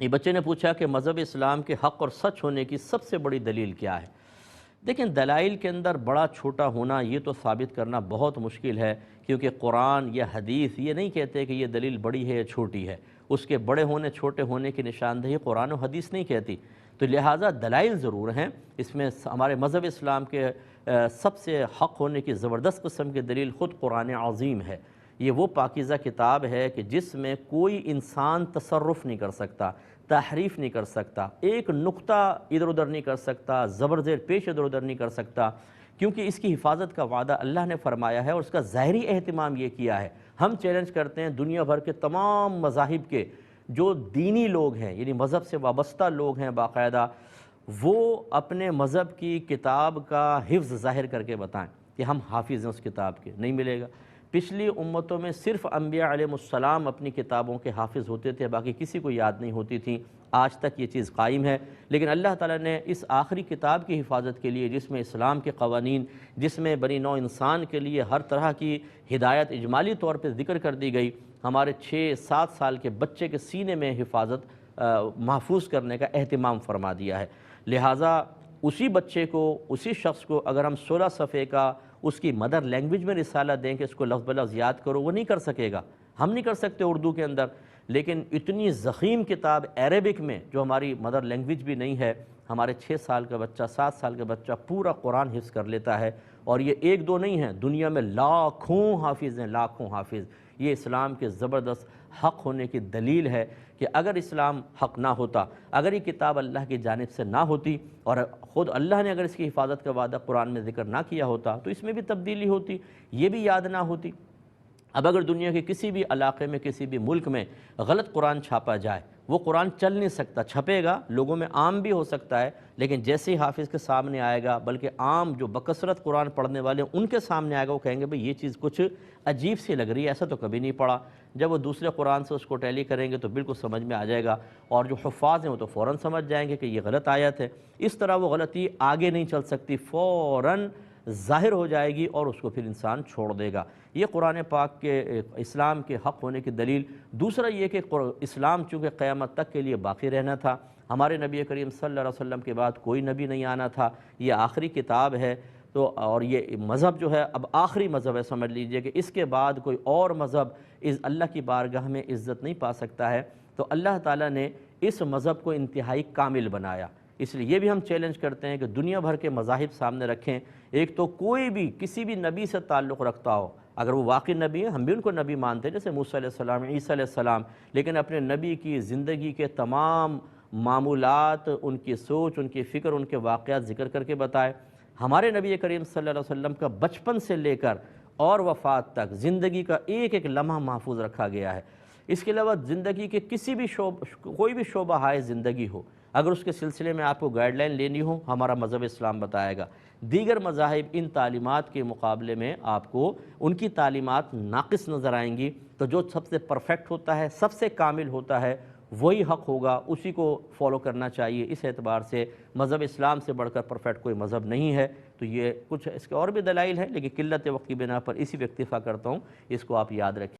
یہ بچے نے پوچھا کہ مذہب اسلام کے حق اور سچ ہونے کی سب سے بڑی دلیل کیا ہے؟ دیکھیں، دلائل کے اندر بڑا چھوٹا ہونا یہ تو ثابت کرنا بہت مشکل ہے، کیونکہ قرآن یا حدیث یہ نہیں کہتے کہ یہ دلیل بڑی ہے یا چھوٹی ہے۔ اس کے بڑے ہونے چھوٹے ہونے کی نشاندہی قرآن و حدیث نہیں کہتی۔ تو لہٰذا دلائل ضرور ہیں، اس میں ہمارے مذہب اسلام کے سب سے حق ہونے کی زبردست قسم کی دلیل خود قرآن عظیم ہے۔ یہ وہ پاکیزہ کتاب ہے کہ جس میں کوئی انسان تصرف نہیں کر سکتا، تحریف نہیں کر سکتا، ایک نقطہ ادھر ادھر نہیں کر سکتا، زبر زیر پیش ادھر ادھر نہیں کر سکتا، کیونکہ اس کی حفاظت کا وعدہ اللہ نے فرمایا ہے اور اس کا ظاہری اہتمام یہ کیا ہے۔ ہم چیلنج کرتے ہیں دنیا بھر کے تمام مذاہب کے جو دینی لوگ ہیں، یعنی مذہب سے وابستہ لوگ ہیں باقاعدہ، وہ اپنے مذہب کی کتاب کا حفظ ظاہر کر کے بتائیں کہ ہم حافظ ہیں اس کتاب کے۔ نہیں ملے گا۔ پچھلی امتوں میں صرف انبیاء علیہ السلام اپنی کتابوں کے حافظ ہوتے تھے، باقی کسی کو یاد نہیں ہوتی تھیں۔ آج تک یہ چیز قائم ہے، لیکن اللہ تعالیٰ نے اس آخری کتاب کی حفاظت کے لیے، جس میں اسلام کے قوانین، جس میں بنی نوع انسان کے لیے ہر طرح کی ہدایت اجمالی طور پہ ذکر کر دی گئی، ہمارے 6-7 سال کے بچے کے سینے میں حفاظت محفوظ کرنے کا اہتمام فرما دیا ہے۔ لہٰذا اسی بچے کو، اسی شخص کو اگر ہم 16 صفحے کا اس کی مدر لینگویج میں رسالہ دیں کہ اس کو لفظ بلفظ یاد کرو، وہ نہیں کر سکے گا۔ ہم نہیں کر سکتے اردو کے اندر، لیکن اتنی ضخیم کتاب عربک میں جو ہماری مدر لینگویج بھی نہیں ہے، ہمارے 6 سال کا بچہ، 7 سال کا بچہ پورا قرآن حفظ کر لیتا ہے۔ اور یہ ایک دو نہیں ہیں، دنیا میں لاکھوں حافظ ہیں، لاکھوں حافظ۔ یہ اسلام کے زبردست حق ہونے کی دلیل ہے کہ اگر اسلام حق نہ ہوتا، اگر یہ کتاب اللہ کی جانب سے نہ ہوتی، اور خود اللہ نے اگر اس کی حفاظت کا وعدہ قرآن میں ذکر نہ کیا ہوتا، تو اس میں بھی تبدیلی ہوتی، یہ بھی یاد نہ ہوتی۔ اب اگر دنیا کے کسی بھی علاقے میں، کسی بھی ملک میں غلط قرآن چھاپا جائے، وہ قرآن چل نہیں سکتا، چھپے گا، لوگوں میں عام بھی ہو سکتا ہے، لیکن جیسے ہی حافظ کے سامنے آئے گا، بلکہ عام جو بکثرت قرآن پڑھنے والے ان کے سامنے آئے گا، وہ کہیں گے بھئی یہ چیز کچھ عجیب سی لگ رہی ہے، ایسا تو کبھی نہیں پڑھا۔ جب وہ دوسرے قرآن سے اس کو ٹیلی کریں گے تو بالکل سمجھ میں آ جائے گا، اور جو حفاظ ہیں وہ تو فوراً سمجھ جائیں گے کہ یہ غلط آیت ہے۔ اس طرح وہ غلطی آگے نہیں چل سکتی، فوراً ظاہر ہو جائے گی اور اس کو پھر انسان چھوڑ دے گا۔ یہ قرآن پاک کے اسلام کے حق ہونے کی دلیل۔ دوسرا یہ کہ اسلام چونکہ قیامت تک کے لیے باقی رہنا تھا، ہمارے نبی کریم صلی اللہ علیہ وسلم کے بعد کوئی نبی نہیں آنا تھا، یہ آخری کتاب ہے، تو اور یہ مذہب جو ہے اب آخری مذہب ہے، سمجھ لیجئے کہ اس کے بعد کوئی اور مذہب اللہ کی بارگاہ میں عزت نہیں پا سکتا ہے۔ تو اللہ تعالیٰ نے اس مذہب کو انتہائی کامل بنایا۔ اس لیے یہ بھی ہم چیلنج کرتے ہیں کہ دنیا بھر کے مذاہب سامنے رکھیں، ایک تو کوئی بھی کسی بھی نبی سے تعلق رکھتا ہو، اگر وہ واقعی نبی ہے، ہم بھی ان کو نبی مانتے ہیں، جیسے موسیٰ علیہ السلام، عیسیٰ علیہ السلام، لیکن اپنے نبی کی زندگی کے تمام معمولات، ان کی سوچ، ان کی فکر، ان کے واقعات ذکر کر کے بتائے۔ ہمارے نبی کریم صلی اللہ علیہ وسلم کا بچپن سے لے کر اور وفات تک زندگی کا ایک ایک لمحہ محفوظ رکھا گیا ہے۔ اس کے علاوہ زندگی کے کسی بھی کوئی بھی شعبہ ہائے زندگی ہو، اگر اس کے سلسلے میں آپ کو گائیڈ لائن لینی ہو، ہمارا مذہب اسلام بتائے گا۔ دیگر مذاہب ان تعلیمات کے مقابلے میں آپ کو ان کی تعلیمات ناقص نظر آئیں گی، تو جو سب سے پرفیکٹ ہوتا ہے، سب سے کامل ہوتا ہے، وہی حق ہوگا، اسی کو فالو کرنا چاہیے۔ اس اعتبار سے مذہب اسلام سے بڑھ کر پرفیکٹ کوئی مذہب نہیں ہے۔ تو یہ کچھ اس کے اور بھی دلائل ہیں، لیکن قلت وقت کی بنا پر اسی پہ اکتفا کرتا ہوں، اس کو آپ یاد رکھیں۔